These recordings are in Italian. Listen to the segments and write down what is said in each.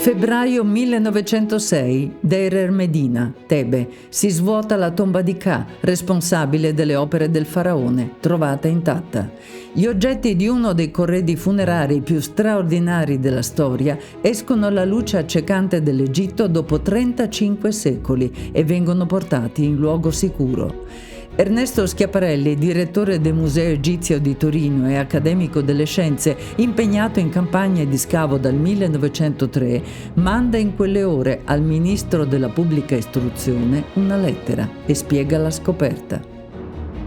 Febbraio 1906, Deir el-Medina, Tebe. Si svuota la tomba di Ka, responsabile delle opere del faraone, trovata intatta. Gli oggetti di uno dei corredi funerari più straordinari della storia escono alla luce accecante dell'Egitto dopo 35 secoli e vengono portati in luogo sicuro. Ernesto Schiaparelli, direttore del Museo Egizio di Torino e accademico delle scienze, impegnato in campagne di scavo dal 1903, manda in quelle ore al ministro della pubblica istruzione una lettera e spiega la scoperta.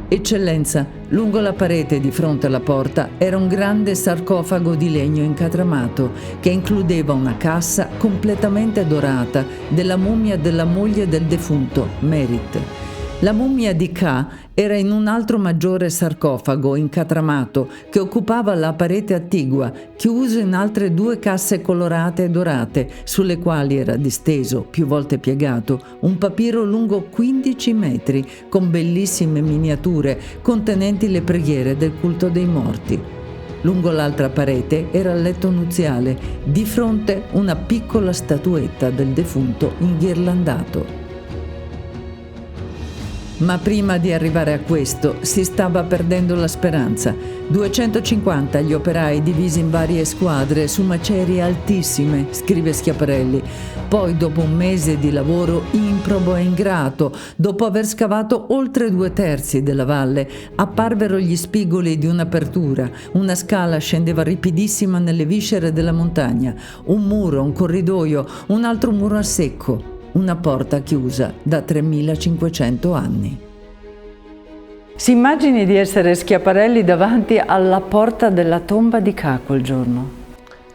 Eccellenza, lungo la parete di fronte alla porta era un grande sarcofago di legno incatramato che includeva una cassa completamente dorata della mummia della moglie del defunto, Merit. La mummia di Ka era in un altro maggiore sarcofago incatramato che occupava la parete attigua, chiuso in altre 2 casse colorate e dorate, sulle quali era disteso, più volte piegato, un papiro lungo 15 metri con bellissime miniature contenenti le preghiere del culto dei morti. Lungo l'altra parete era il letto nuziale, di fronte una piccola statuetta del defunto inghirlandato. Ma prima di arrivare a questo si stava perdendo la speranza. 250 gli operai divisi in varie squadre su macerie altissime, scrive Schiaparelli. Poi, dopo un mese di lavoro improbo e ingrato, dopo aver scavato oltre 2/3 della valle, apparvero gli spigoli di un'apertura. Una scala scendeva ripidissima nelle viscere della montagna. Un muro, un corridoio, un altro muro a secco. Una porta chiusa da 3500 anni. Si immagini di essere Schiaparelli davanti alla porta della tomba di Ka quel giorno?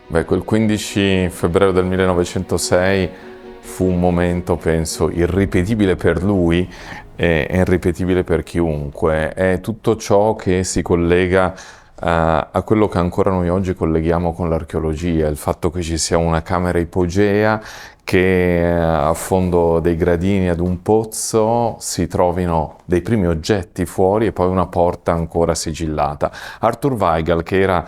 Quel 15 febbraio del 1906 fu un momento, penso, irripetibile per lui e irripetibile per chiunque. È tutto ciò che si collega a quello che ancora noi oggi colleghiamo con l'archeologia, il fatto che ci sia una camera ipogea, che a fondo dei gradini ad un pozzo si trovino dei primi oggetti fuori e poi una porta ancora sigillata. Arthur Weigel, che era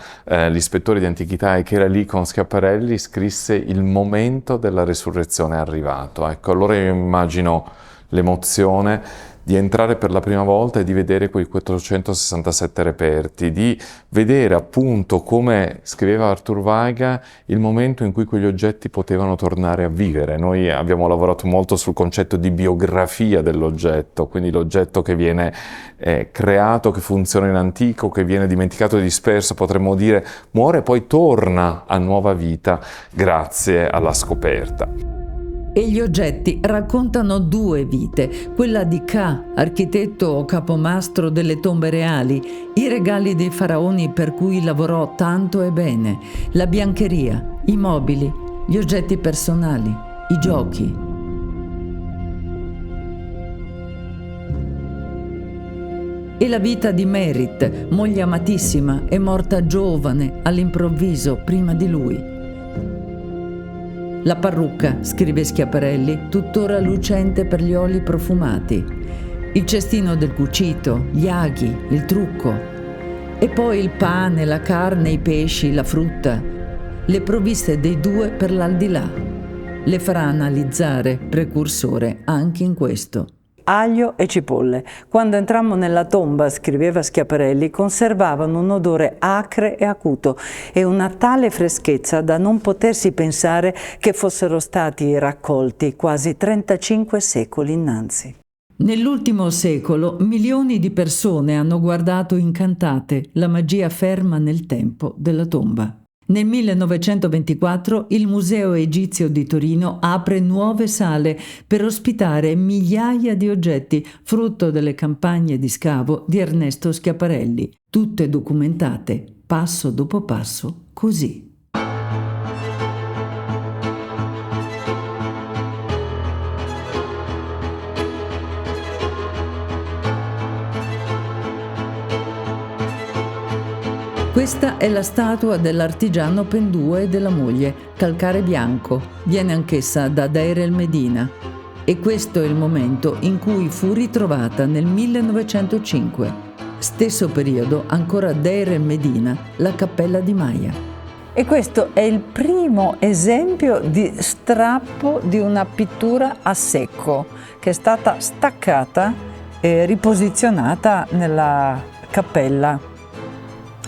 l'ispettore di antichità e che era lì con Schiaparelli, scrisse: il momento della resurrezione è arrivato. Ecco, allora io immagino l'emozione di entrare per la prima volta e di vedere quei 467 reperti, di vedere appunto, come scriveva Arthur Weigel, il momento in cui quegli oggetti potevano tornare a vivere. Noi abbiamo lavorato molto sul concetto di biografia dell'oggetto, quindi l'oggetto che viene creato, che funziona in antico, che viene dimenticato e disperso, potremmo dire muore e poi torna a nuova vita grazie alla scoperta. E gli oggetti raccontano 2 vite, quella di Ka, architetto o capomastro delle tombe reali, i regali dei faraoni per cui lavorò tanto e bene, la biancheria, i mobili, gli oggetti personali, i giochi. E la vita di Merit, moglie amatissima, è morta giovane, all'improvviso, prima di lui. La parrucca, scrive Schiaparelli, tuttora lucente per gli oli profumati, il cestino del cucito, gli aghi, il trucco, e poi il pane, la carne, i pesci, la frutta, le provviste dei 2 per l'aldilà. Le farà analizzare, precursore anche in questo. Aglio e cipolle. Quando entrammo nella tomba, scriveva Schiaparelli, conservavano un odore acre e acuto e una tale freschezza da non potersi pensare che fossero stati raccolti quasi 35 secoli innanzi. Nell'ultimo secolo milioni di persone hanno guardato incantate la magia ferma nel tempo della tomba. Nel 1924 il Museo Egizio di Torino apre nuove sale per ospitare migliaia di oggetti, frutto delle campagne di scavo di Ernesto Schiaparelli, tutte documentate, passo dopo passo, così. Questa è la statua dell'artigiano Pendua e della moglie, calcare bianco, viene anch'essa da Deir el-Medina. E questo è il momento in cui fu ritrovata nel 1905. Stesso periodo, ancora Deir el-Medina, la cappella di Maya. E questo è il primo esempio di strappo di una pittura a secco che è stata staccata e riposizionata nella cappella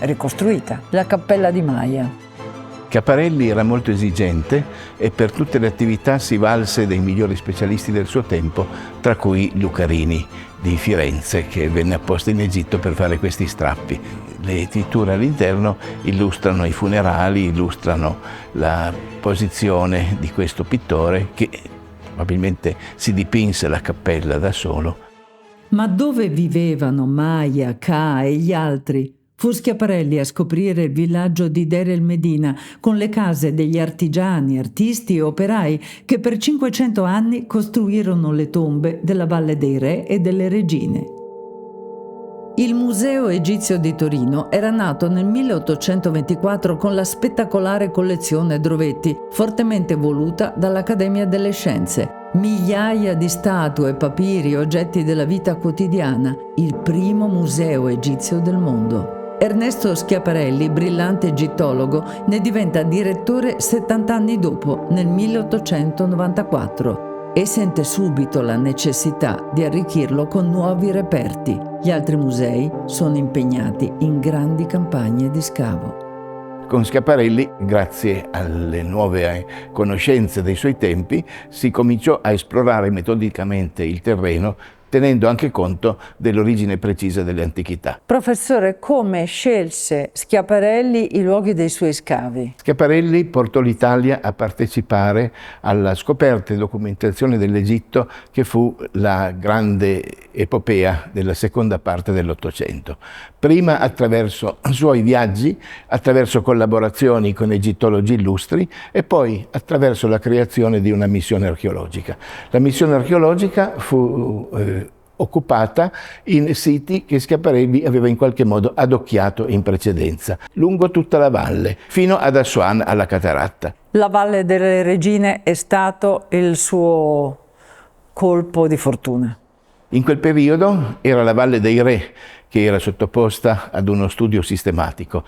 ricostruita, la cappella di Maia. Schiaparelli era molto esigente e per tutte le attività si valse dei migliori specialisti del suo tempo, tra cui Lucarini di Firenze, che venne apposta in Egitto per fare questi strappi. Le pitture all'interno illustrano i funerali, illustrano la posizione di questo pittore che probabilmente si dipinse la cappella da solo. Ma dove vivevano Maia, Ca e gli altri? Fu Schiaparelli a scoprire il villaggio di Deir el Medina con le case degli artigiani, artisti e operai che per 500 anni costruirono le tombe della Valle dei Re e delle Regine. Il Museo Egizio di Torino era nato nel 1824 con la spettacolare collezione Drovetti, fortemente voluta dall'Accademia delle Scienze. Migliaia di statue, papiri, oggetti della vita quotidiana, il primo museo egizio del mondo. Ernesto Schiaparelli, brillante egittologo, ne diventa direttore 70 anni dopo, nel 1894, e sente subito la necessità di arricchirlo con nuovi reperti. Gli altri musei sono impegnati in grandi campagne di scavo. Con Schiaparelli, grazie alle nuove conoscenze dei suoi tempi, si cominciò a esplorare metodicamente il terreno, tenendo anche conto dell'origine precisa delle antichità. Professore, come scelse Schiaparelli i luoghi dei suoi scavi? Schiaparelli portò l'Italia a partecipare alla scoperta e documentazione dell'Egitto, che fu la grande epopea della seconda parte dell'Ottocento. Prima attraverso suoi viaggi, attraverso collaborazioni con egittologi illustri e poi attraverso la creazione di una missione archeologica. La missione archeologica fu occupata in siti che Schiaparelli aveva in qualche modo adocchiato in precedenza, lungo tutta la valle, fino ad Assuan, alla cataratta. La Valle delle Regine è stato il suo colpo di fortuna. In quel periodo era la Valle dei Re che era sottoposta ad uno studio sistematico.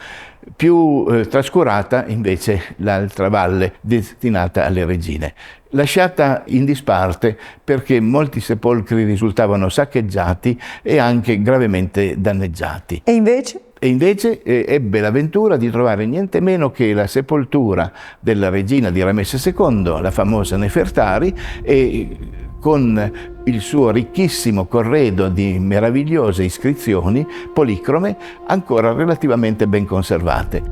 Più trascurata invece l'altra valle destinata alle regine, lasciata in disparte perché molti sepolcri risultavano saccheggiati e anche gravemente danneggiati. E invece? E invece ebbe l'avventura di trovare niente meno che la sepoltura della regina di Ramesse II, la famosa Nefertari, e con il suo ricchissimo corredo di meravigliose iscrizioni policrome ancora relativamente ben conservate.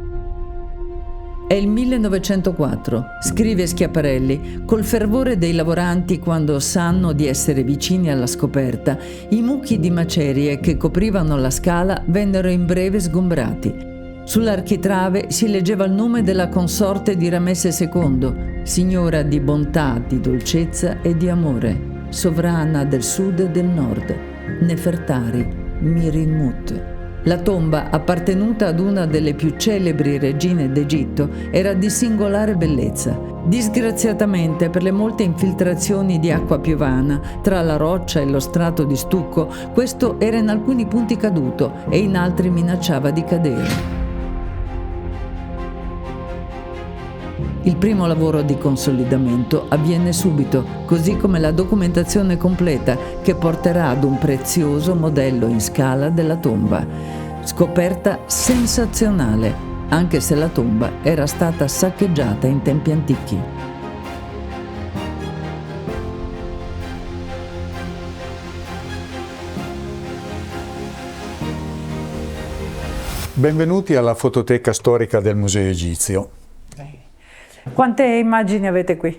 È il 1904, scrive Schiaparelli, col fervore dei lavoranti quando sanno di essere vicini alla scoperta, i mucchi di macerie che coprivano la scala vennero in breve sgombrati. Sull'architrave si leggeva il nome della consorte di Ramesse II, signora di bontà, di dolcezza e di amore, sovrana del sud e del nord, Nefertari Mirinmut. La tomba, appartenuta ad una delle più celebri regine d'Egitto, era di singolare bellezza. Disgraziatamente, per le molte infiltrazioni di acqua piovana tra la roccia e lo strato di stucco, questo era in alcuni punti caduto e in altri minacciava di cadere. Il primo lavoro di consolidamento avviene subito, così come la documentazione completa che porterà ad un prezioso modello in scala della tomba. Scoperta sensazionale, anche se la tomba era stata saccheggiata in tempi antichi. Benvenuti alla fototeca storica del Museo Egizio. Quante immagini avete qui?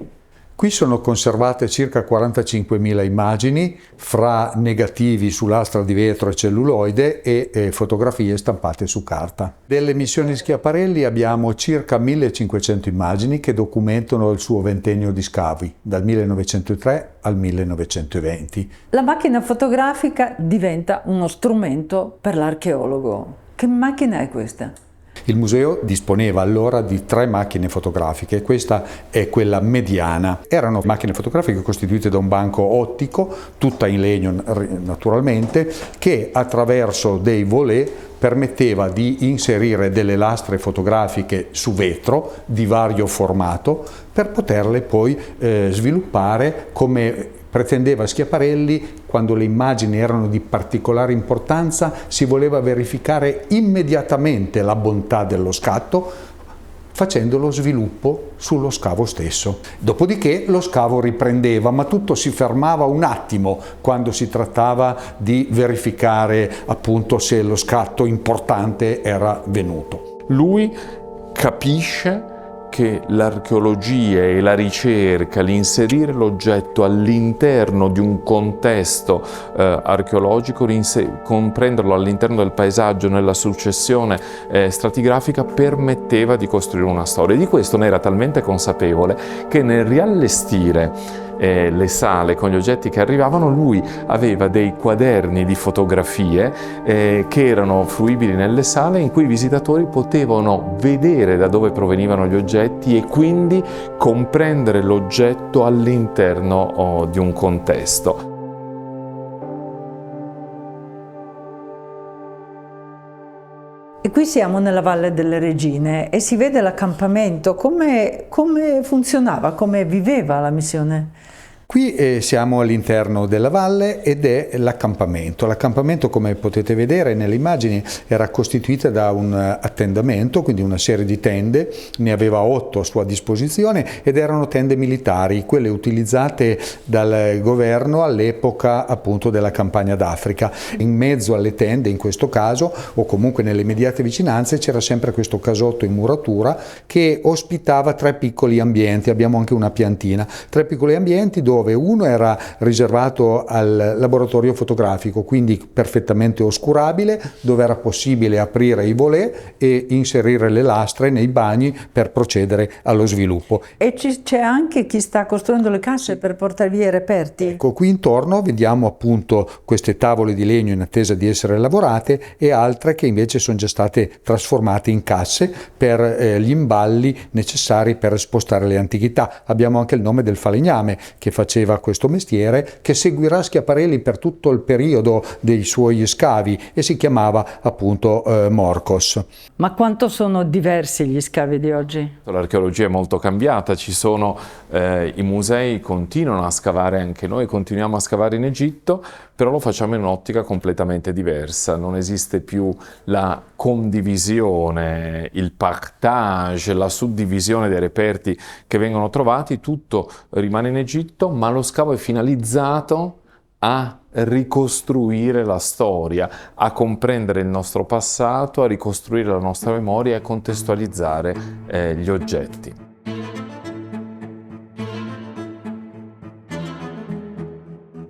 Qui sono conservate circa 45.000 immagini fra negativi su lastra di vetro e celluloide e fotografie stampate su carta. Delle missioni Schiaparelli abbiamo circa 1.500 immagini che documentano il suo ventennio di scavi, dal 1903 al 1920. La macchina fotografica diventa uno strumento per l'archeologo. Che macchina è questa? Il museo disponeva allora di 3 macchine fotografiche, questa è quella mediana. Erano macchine fotografiche costituite da un banco ottico, tutta in legno naturalmente, che attraverso dei volet permetteva di inserire delle lastre fotografiche su vetro di vario formato per poterle poi sviluppare come pretendeva Schiaparelli. Quando le immagini erano di particolare importanza si voleva verificare immediatamente la bontà dello scatto facendo lo sviluppo sullo scavo stesso. Dopodiché lo scavo riprendeva, ma tutto si fermava un attimo quando si trattava di verificare appunto se lo scatto importante era venuto. Lui capisce che l'archeologia e la ricerca, l'inserire l'oggetto all'interno di un contesto archeologico, comprenderlo all'interno del paesaggio nella successione stratigrafica, permetteva di costruire una storia. Di questo ne era talmente consapevole che nel riallestire le sale con gli oggetti che arrivavano, lui aveva dei quaderni di fotografie che erano fruibili nelle sale, in cui i visitatori potevano vedere da dove provenivano gli oggetti e quindi comprendere l'oggetto all'interno di un contesto. E qui siamo nella Valle delle Regine e si vede l'accampamento. Come funzionava, come viveva la missione? Qui siamo all'interno della valle ed è l'accampamento. L'accampamento, come potete vedere nelle immagini, era costituita da un attendamento, quindi una serie di tende, ne aveva 8 a sua disposizione ed erano tende militari, quelle utilizzate dal governo all'epoca appunto della campagna d'Africa. In mezzo alle tende, in questo caso, o comunque nelle immediate vicinanze, c'era sempre questo casotto in muratura che ospitava 3 piccoli ambienti. Abbiamo anche una piantina, 3 piccoli ambienti dove uno era riservato al laboratorio fotografico, quindi perfettamente oscurabile, dove era possibile aprire i volet e inserire le lastre nei bagni per procedere allo sviluppo. E c'è anche chi sta costruendo le casse per portare via i reperti? Ecco, qui intorno vediamo appunto queste tavole di legno in attesa di essere lavorate e altre che invece sono già state trasformate in casse per gli imballi necessari per spostare le antichità. Abbiamo anche il nome del falegname che faceva questo mestiere, che seguirà Schiaparelli per tutto il periodo dei suoi scavi e si chiamava appunto Morcos. Ma quanto sono diversi gli scavi di oggi? L'archeologia è molto cambiata, ci sono i musei continuano a scavare, anche noi continuiamo a scavare in Egitto, però lo facciamo in un'ottica completamente diversa. Non esiste più la condivisione, il partage, la suddivisione dei reperti che vengono trovati, tutto rimane in Egitto, ma lo scavo è finalizzato a ricostruire la storia, a comprendere il nostro passato, a ricostruire la nostra memoria e a contestualizzare gli oggetti.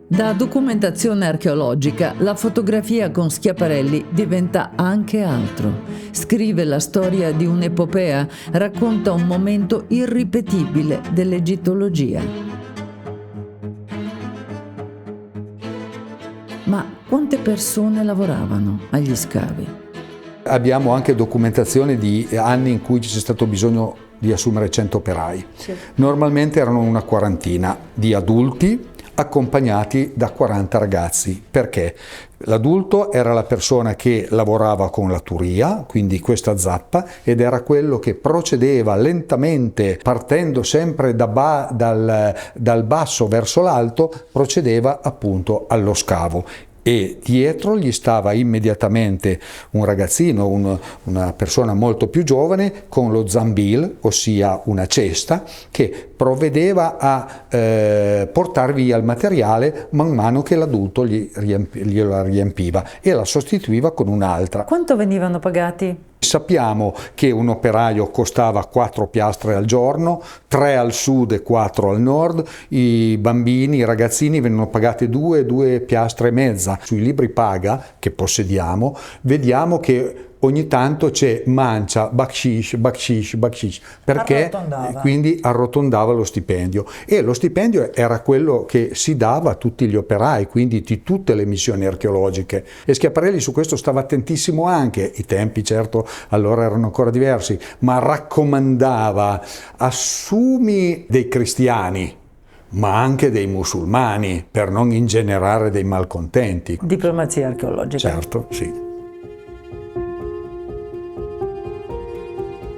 Da documentazione archeologica, la fotografia con Schiaparelli diventa anche altro. Scrive la storia di un'epopea, racconta un momento irripetibile dell'egittologia. Ma quante persone lavoravano agli scavi? Abbiamo anche documentazione di anni in cui c'è stato bisogno di assumere 100 operai. Sì. Normalmente erano una quarantina di adulti accompagnati da 40 ragazzi. Perché? L'adulto era la persona che lavorava con la turia, quindi questa zappa, ed era quello che procedeva lentamente, partendo sempre dal basso verso l'alto, procedeva appunto allo scavo. E dietro gli stava immediatamente un ragazzino, una persona molto più giovane, con lo zambil, ossia una cesta, che provvedeva a portar via il materiale man mano che l'adulto gliela riempiva e la sostituiva con un'altra. Quanto venivano pagati? Sappiamo che un operaio costava 4 piastre al giorno, 3 al sud e 4 al nord. I bambini, i ragazzini venivano pagati 2 piastre e mezza. Sui libri paga che possediamo vediamo che ogni tanto c'è mancia, bakshish, bakshish, bakshish, perché quindi arrotondava lo stipendio, e lo stipendio era quello che si dava a tutti gli operai, quindi di tutte le missioni archeologiche, e Schiaparelli su questo stava attentissimo anche. I tempi certo allora erano ancora diversi, ma raccomandava: assumi dei cristiani ma anche dei musulmani, per non ingenerare dei malcontenti. Diplomazia archeologica. Certo, sì.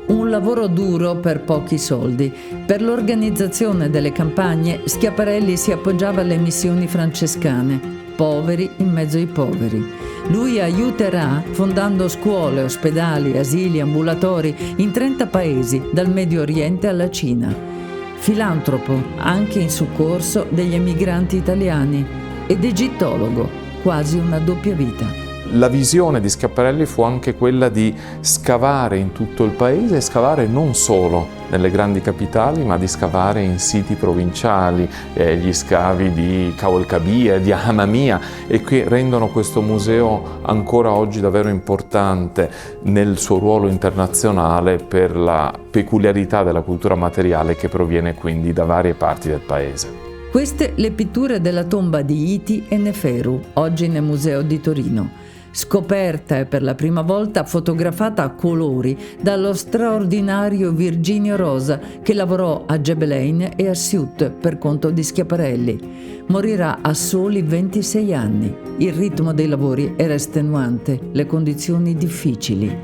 Un lavoro duro per pochi soldi. Per l'organizzazione delle campagne Schiaparelli si appoggiava alle missioni francescane, poveri in mezzo ai poveri. Lui aiuterà fondando scuole, ospedali, asili, ambulatori in 30 paesi, dal Medio Oriente alla Cina. Filantropo anche in soccorso degli emigranti italiani ed egittologo, quasi una doppia vita. La visione di Schiaparelli fu anche quella di scavare in tutto il paese, e scavare non solo nelle grandi capitali, ma di scavare in siti provinciali, gli scavi di Cavalcabia, di Hamamia, e che rendono questo museo ancora oggi davvero importante nel suo ruolo internazionale per la peculiarità della cultura materiale che proviene quindi da varie parti del paese. Queste le pitture della tomba di Iti e Neferu, oggi nel Museo di Torino. Scoperta e per la prima volta fotografata a colori dallo straordinario Virginio Rosa, che lavorò a Gebelein e a Siut per conto di Schiaparelli. Morirà a soli 26 anni. Il ritmo dei lavori era estenuante, le condizioni difficili.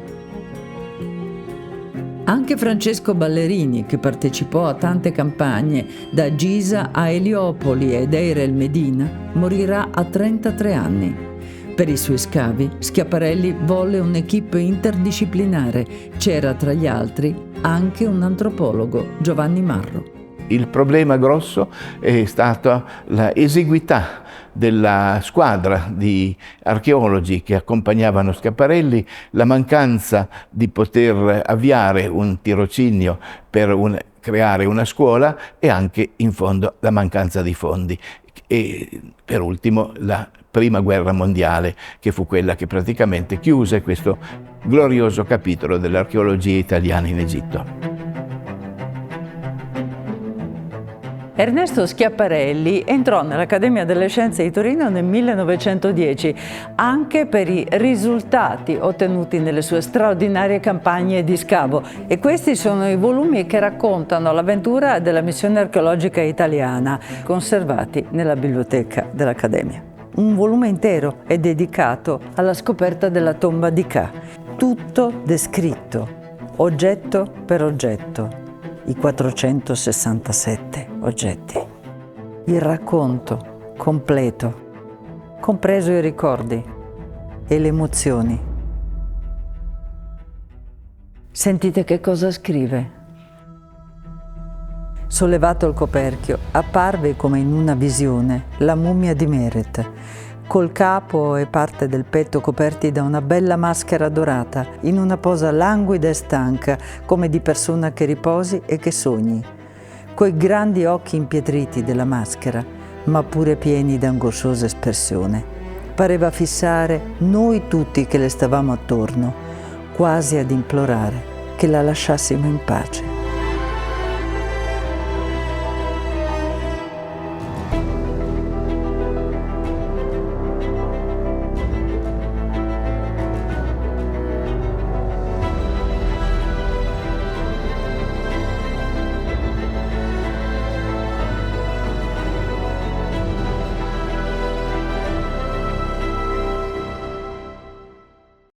Anche Francesco Ballerini, che partecipò a tante campagne, da Gisa a Eliopoli e Deir el Medina, morirà a 33 anni. Per i suoi scavi, Schiaparelli volle un'equipe interdisciplinare. C'era tra gli altri anche un antropologo, Giovanni Marro. Il problema grosso è stata l'esiguità della squadra di archeologi che accompagnavano Schiaparelli, la mancanza di poter avviare un tirocinio per creare una scuola, e anche in fondo la mancanza di fondi. E per ultimo la Prima Guerra Mondiale, che fu quella che praticamente chiuse questo glorioso capitolo dell'archeologia italiana in Egitto. Ernesto Schiaparelli entrò nell'Accademia delle Scienze di Torino nel 1910, anche per i risultati ottenuti nelle sue straordinarie campagne di scavo. E questi sono i volumi che raccontano l'avventura della missione archeologica italiana, conservati nella biblioteca dell'Accademia. Un volume intero è dedicato alla scoperta della tomba di Ka. Tutto descritto, oggetto per oggetto, i 467 oggetti. Il racconto completo, compreso i ricordi e le emozioni. Sentite che cosa scrive. Sollevato il coperchio, apparve come in una visione la mummia di Meret, col capo e parte del petto coperti da una bella maschera dorata, in una posa languida e stanca, come di persona che riposi e che sogni, coi grandi occhi impietriti della maschera, ma pure pieni d'angosciosa espressione. Pareva fissare noi tutti che le stavamo attorno, quasi ad implorare che la lasciassimo in pace.